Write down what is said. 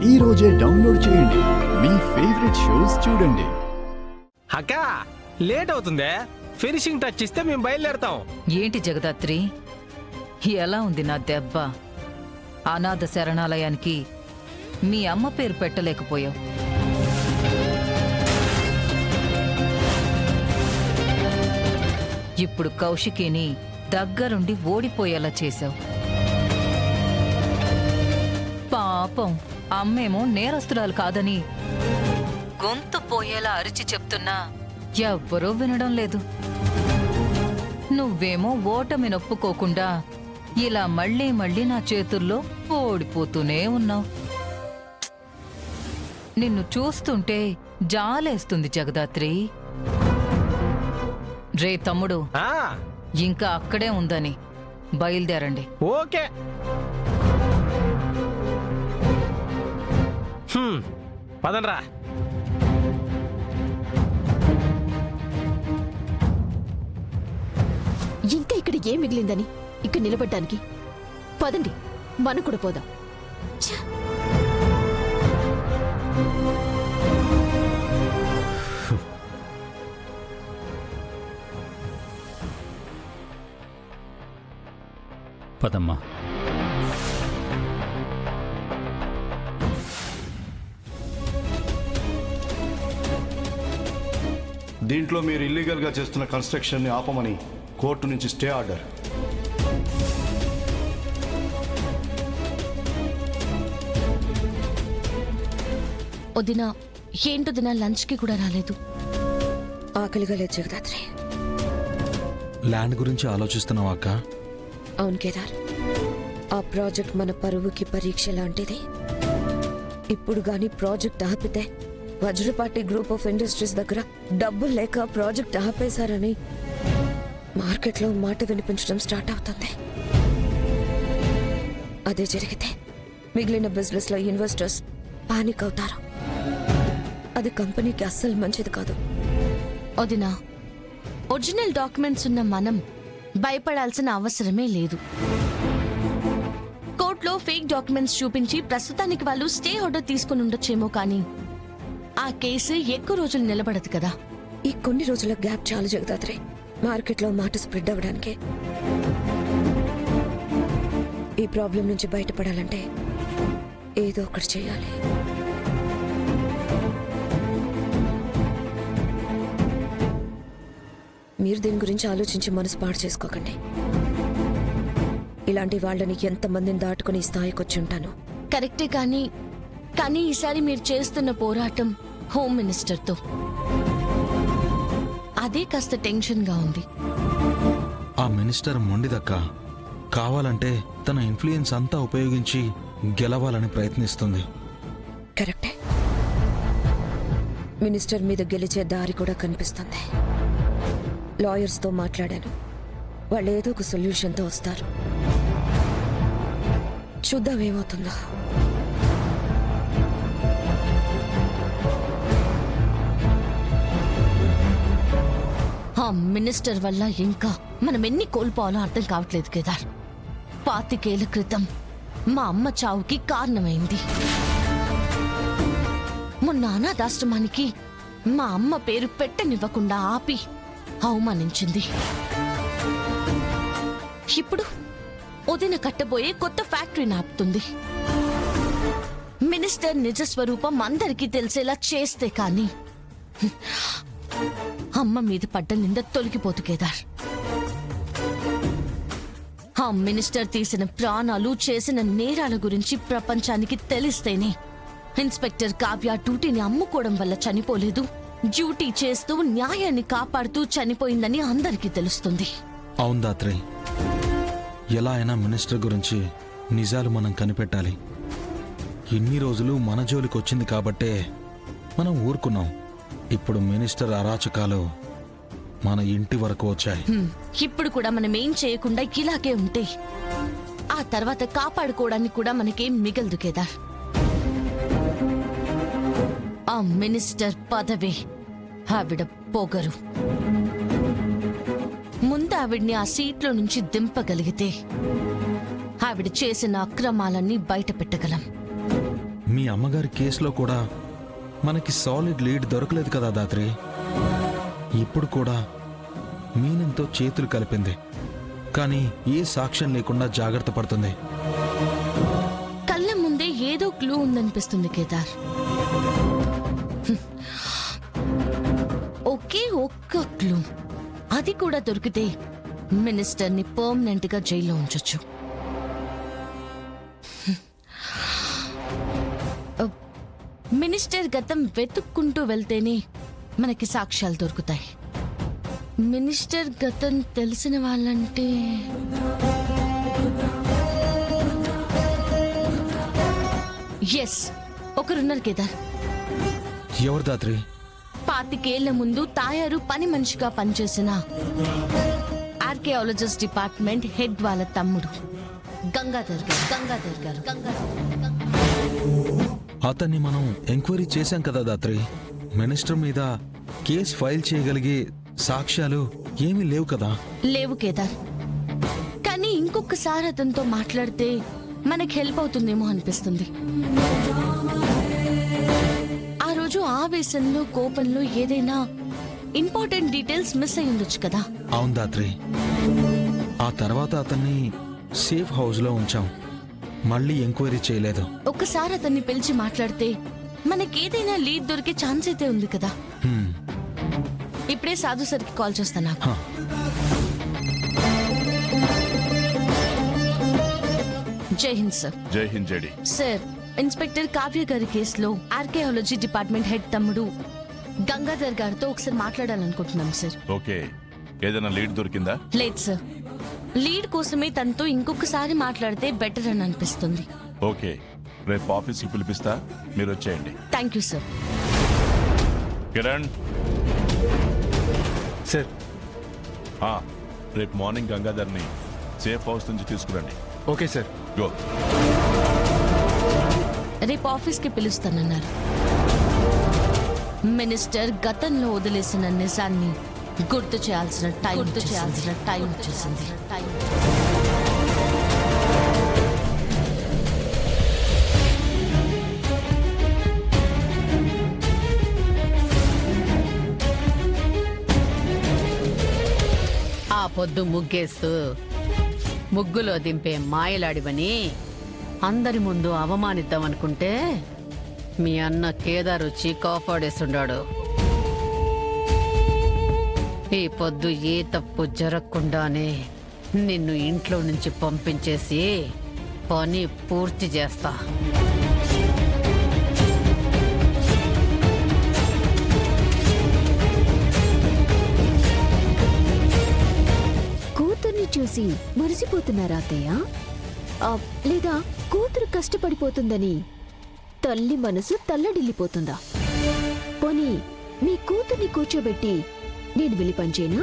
ఈ రోజే డౌన్లోడ్ చేయండి. మీ ఫేవరెట్ షోస్ చూడండి. అక్క లేట్ అవుతుందే, ఫినిషింగ్ టచ్ ఇస్తే మేము బయలుదేరతాం. ఏంటి జగదాత్రి, ఎలా ఉంది నా దెబ్బ? అనాథ శరణాలయానికి మీ అమ్మ పేరు పెట్టలేకపోయావు. ఇప్పుడు కౌశికిని దగ్గరుండి ఓడిపోయేలా చేశావు. పాపం అమ్మేమో నేరస్తురాలు కాదని గొంతు పోయేలా అరిచి చెప్తున్నా ఎవ్వరూ వినడం లేదు. నువ్వేమో ఓటమి నొప్పుకోకుండా ఇలా మళ్ళీ మళ్ళీ నా చేతుల్లో ఓడిపోతూనే ఉన్నావు. నిన్ను చూస్తుంటే జాలేస్తుంది జగదాత్రి. రే తమ్ముడు, ఇంకా అక్కడే ఉందని బయలుదేరండి. ఓకే. పదండ్రా. ఇంకా ఇక్కడ ఏం మిగిలిందని ఇక్కడ నిలబడ్డానికి? పదండి, మనం కూడా పోదాం. పదమ్మా. దీంట్లో మీరు ఇల్లీగల్గా చేస్తున్న కన్స్ట్రక్షన్ని ఆపమని కోర్టు నుంచి స్టే ఆర్డర్. వదినా, ఏంటొదినా లంచ్కి కూడా రాలేదు? ఆకలిగా లేదు జగదాత్రి. ల్యాండ్ గురించి ఆలోచిస్తున్నావా అక్క? అవును కేదార్, ఆ ప్రాజెక్ట్ మన పరువుకి పరీక్ష లాంటిది. ఇప్పుడు గాని ప్రాజెక్ట్ ఆపితే వజ్రపాటి గ్రూప్ ఆఫ్ ఇండస్ట్రీస్ దగ్గర డబ్బులు లేక ప్రాజెక్ట్ ఆపేశారని మార్కెట్లో మాట వినిపించడం స్టార్ట్ అవుతుంది. అదే జరిగితే మిగిలిన బిజినెస్ లో ఇన్వెస్టర్స్ పానిక్ అవుతారు. అది కంపెనీకి అస్సలు మంచిది కాదు. వదినా, ఒరిజినల్ డాక్యుమెంట్స్ ఉన్న మనం భయపడాల్సిన అవసరమే లేదు. కోర్టులో ఫేక్ డాక్యుమెంట్స్ చూపించి ప్రస్తుతానికి వాళ్ళు స్టే ఆర్డర్ తీసుకుని ఉండొచ్చేమో, కానీ ఆ కేసు ఎక్కువ రోజులు నిలబడదు కదా. ఈ కొన్ని రోజుల గ్యాప్ చాలు జగదాత్రి, మార్కెట్లో మాట స్ప్రెడ్ అవ్వడానికి. ఈ ప్రాబ్లం నుంచి బయటపడాలంటే ఏదో ఒకటి చేయాలి. మీరు దీని గురించి ఆలోచించి మనసు పాడు చేసుకోకండి. ఇలాంటి వాళ్ళని ఎంతమందిని దాటుకుని ఈ స్థాయికి వచ్చి ఉంటాను. కరెక్టే, కానీ ఈసారి మీరు చేస్తున్న పోరాటం హోమ్ మినిస్టర్తో. అదే కాస్త టెన్షన్గా ఉంది. ఆ మినిస్టర్ మొండిదక్క. కావాలంటే తన ఇన్ఫ్లుయెన్స్ అంతా ఉపయోగించి గెలవాలని ప్రయత్నిస్తుంది. కరెక్టే. మినిస్టర్ మీద గెలిచే దారి కూడా కనిపిస్తుంది. లాయర్స్తో మాట్లాడాను, వాళ్ళు ఏదో ఒక సొల్యూషన్తో వస్తారు. చూద్దాం ఏమవుతుందో. ఆ మినిస్టర్ వల్ల ఇంకా మనం ఎన్ని కోల్పోవాలో అర్థం కావట్లేదు కేదార్. 25 ఏళ్ల క్రితం మా అమ్మ చావుకి కారణమైంది. మొన్న అనాథాశ్రమానికి మా అమ్మ పేరు పెట్టనివ్వకుండా ఆపి అవమానించింది. ఇప్పుడు వదిన కట్టబోయే కొత్త ఫ్యాక్టరీని ఆపుతుంది. మినిస్టర్ నిజస్వరూపం అందరికీ తెలిసేలా చేస్తే కానీ అమ్మ మీద పడ్డ నింద తొలగిపోతు కేదార్. ఆ మినిస్టర్ తీసిన ప్రాణాలు, చేసిన నేరాల గురించి ప్రపంచానికి తెలిస్తేనే ఇన్స్పెక్టర్ కావ్య డ్యూటీని అమ్ముకోవడం వల్ల చనిపోలేదు, డ్యూటీ చేస్తూ న్యాయాన్ని కాపాడుతూ చనిపోయిందని అందరికీ తెలుస్తుంది. అవును దాత్రి, ఎలా అయినా మినిస్టర్ గురించి నిజాలు మనం కనిపెట్టాలి. ఇన్ని రోజులు మన జోలికి వచ్చింది కాబట్టే మనం ఊరుకున్నాం. ఇప్పుడు మినిస్టర్ అరాచకాలు మన ఇంటి వరకు వచ్చాయి. ఇప్పుడు కూడా మనం ఏం చేయకుండా ఇలాగే ఉంటే ఆ తర్వాత కాపాడుకోవడానికి కూడా మనకేం మిగలదు కేదార్. ఆ మినిస్టర్ పదవి ఆవిడ పొగరు. ముందు ఆవిడ్ని ఆ సీట్లో నుంచి దింపగలిగితే ఆవిడ చేసిన అక్రమాలన్నీ బయట పెట్టగలం. మీ అమ్మగారి కేసులో కూడా మనకి సాలిడ్ లీడ్ దొరకలేదు కదా దాత్రి. ఇప్పుడు కూడా మీనంతో చేతులు కలిపింది, కానీ ఏ సాక్ష్యం లేకుండా జాగ్రత్త పడుతుంది. కళ్ళ ముందే ఏదో క్లూ ఉందనిపిస్తుంది కేదార్. ఒకే ఒక్క క్లూ, అది కూడా దొరికితే మినిస్టర్ని పర్మనెంట్ గా జైల్లో ఉంచొచ్చు. మినిస్టర్ గతం వెతుక్కుంటూ వెళ్తేనే మనకి సాక్ష్యాలు దొరుకుతాయి. మినిస్టర్ గతం తెలిసిన వాళ్ళంటే ఎస్, ఒకరున్నారు కేదార్. ఎవరు దాత్రి? 25 ఏళ్ల ముందు తాయారు పని మనిషిగా పనిచేసిన ఆర్కియాలజిస్ట్ డిపార్ట్మెంట్ హెడ్ వాళ్ళ తమ్ముడు గంగాధర్ గారు. అతన్ని మనం ఎంక్వైరీ చేశాం కదా దాత్రి. మినిస్టర్ మీద కేసు ఫైల్ చేయగలిగే సాక్ష్యాలు ఏమీ లేవు కదా. లేవు కేదార్, కానీ ఇంకొకసారి అతనితో మాట్లాడితే మనకి హెల్ప్ అవుతుందేమో అనిపిస్తుంది. ఆ రోజు ఆవేశంలో కోపంలో ఏదైనా ఇంపార్టెంట్ డీటెయిల్స్ మిస్ అయి ఉండొచ్చు కదా. అవును దాత్రి. ఆ తర్వాత అతన్ని సేఫ్ హౌస్ లో ఉంచాం, మళ్ళీ ఎంక్వైరీ చేయలేదు. ఒక్కసారి అతన్ని పిలిచి మాట్లాడితే మనకేదైనా లీడ్ దొరికే ఛాన్స్ అయితే ఉంది కదా. హ్మ్. ఇప్పుడే సాధు సార్కి కాల్ చేస్తా. నాకు హా. జై హింద్ సార్. జై Hind JD. Sir, inspector Kavya గారి కేసులో ఆర్కియాలజీ డిపార్ట్మెంట్ హెడ్ తమ్ముడు గంగాధర్ గారితో ఒకసారి మాట్లాడాలనుకుంటున్నాం సార్. ఓకే, ఏదైనా లీడ్ దొరికిందా? లేదు సార్, లీడ్ కోసమే తనతో ఇంకొకసారి మాట్లాడితే బెటర్ అని అనిపిస్తుంది. ఓకే, రేపు ఆఫీస్కి పిలిపిస్తా, మీరు వచ్చేయండి. Thank you sir. Kiran, sir. రేపు మార్నింగ్ గంగాధర్ని సేఫ్ హౌస్ నుంచి తీసుకురండి. Okay sir. గో. రేపు ఆఫీస్కి పిలుస్తానన్నారు. మినిస్టర్ గతంలో వదిలేసిన నిజాన్ని గుర్తు చేయాల్సిన టైం వచ్చేసింది. ఆ పొద్దు ముగ్గేస్తూ ముగ్గులో దింపే మాయలాడివని అందరి ముందు అవమానిద్దామనుకుంటే మీ అన్న కేదార్ వచ్చి కాపాడేసుండాడు. ఈ పొద్దు ఏ తప్పు జరగకుండానే నిన్ను ఇంట్లో నుంచి పంపించేసి పని పూర్తి చేస్తా. కూతుర్ని చూసి మురిసిపోతున్నారా అత్తయ్య? లేదా కూతురు కష్టపడిపోతుందని తల్లి మనసు తల్లడిల్లిపోతుందా? పోనీ మీ కూతుర్ని కూర్చోబెట్టి నేను వెళ్ళి పనిచేయనా?